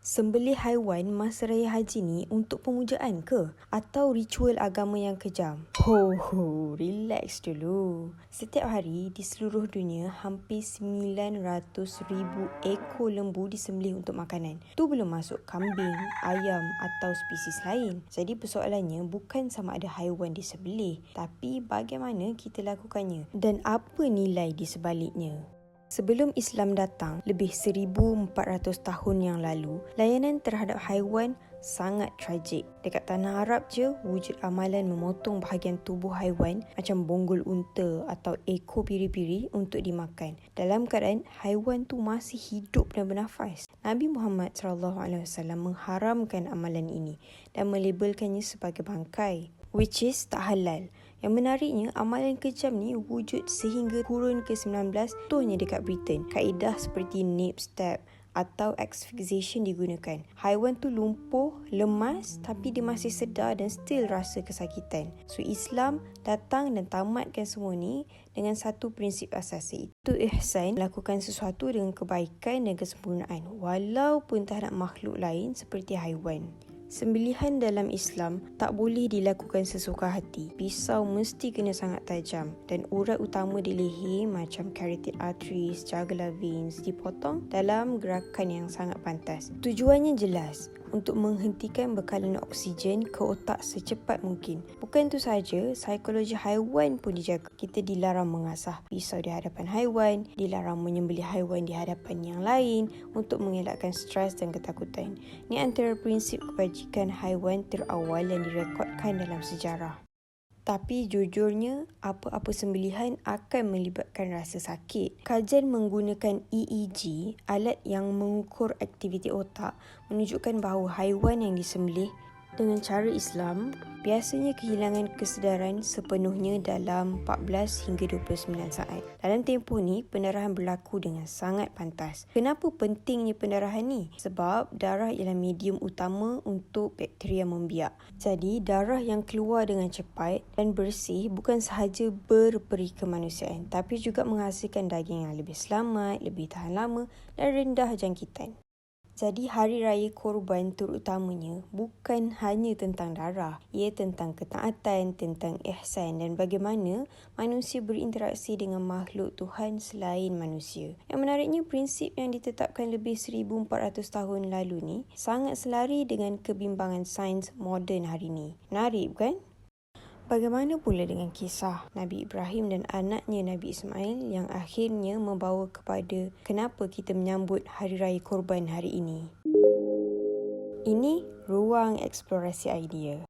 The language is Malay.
Sembelih haiwan masa raya haji ni untuk pemujaan ke? Atau ritual agama yang kejam? Relax dulu. Setiap hari di seluruh dunia, hampir 900,000 ekor lembu disembelih untuk makanan. Tu belum masuk kambing, ayam atau spesies lain. Jadi persoalannya bukan sama ada haiwan disembelih, tapi bagaimana kita lakukannya dan apa nilai di sebaliknya. Sebelum Islam datang, lebih 1400 tahun yang lalu, layanan terhadap haiwan sangat tragik. Dekat tanah Arab je, wujud amalan memotong bahagian tubuh haiwan macam bonggol unta atau ekor piri-piri untuk dimakan. Dalam keadaan haiwan tu masih hidup dan bernafas. Nabi Muhammad SAW mengharamkan amalan ini dan melabelkannya sebagai bangkai, which is tak halal. Yang menariknya, amalan kejam ni wujud sehingga kurun ke-19 contohnya dekat Britain. Kaedah seperti nip stab atau asphyxiation digunakan. Haiwan tu lumpuh, lemas tapi dia masih sedar dan still rasa kesakitan. So Islam datang dan tamatkan semua ni dengan satu prinsip asasi. Itu ihsan, lakukan sesuatu dengan kebaikan dan kesempurnaan walaupun terhadap makhluk lain seperti haiwan. Sembelihan dalam Islam tak boleh dilakukan sesuka hati. Pisau mesti kena sangat tajam dan urat utama di leher macam carotid arteries, jugular veins dipotong dalam gerakan yang sangat pantas. Tujuannya jelas, untuk menghentikan bekalan oksigen ke otak secepat mungkin. Bukan itu sahaja, psikologi haiwan pun dijaga. Kita dilarang mengasah pisau di hadapan haiwan, dilarang menyembelih haiwan di hadapan yang lain untuk mengelakkan stres dan ketakutan. Ini antara prinsip kebajikan haiwan terawal yang direkodkan dalam sejarah. Tapi jujurnya, apa-apa sembelihan akan melibatkan rasa sakit. Kajian menggunakan EEG, alat yang mengukur aktiviti otak, menunjukkan bahawa haiwan yang disembelih dengan cara Islam biasanya kehilangan kesedaran sepenuhnya dalam 14 hingga 29 saat. Dalam tempoh ni, pendarahan berlaku dengan sangat pantas. Kenapa pentingnya pendarahan ni? Sebab darah ialah medium utama untuk bakteria membiak. Jadi, darah yang keluar dengan cepat dan bersih bukan sahaja berperi kemanusiaan, tapi juga menghasilkan daging yang lebih selamat, lebih tahan lama dan rendah jangkitan. Jadi hari raya korban terutamanya bukan hanya tentang darah. Ia tentang ketaatan, tentang ihsan dan bagaimana manusia berinteraksi dengan makhluk Tuhan selain manusia. Yang menariknya, prinsip yang ditetapkan lebih 1400 tahun lalu ni sangat selari dengan kebimbangan sains moden hari ni. Menarik bukan? Bagaimana pula dengan kisah Nabi Ibrahim dan anaknya Nabi Ismail yang akhirnya membawa kepada kenapa kita menyambut Hari Raya Korban hari ini? Ini ruang eksplorasi idea.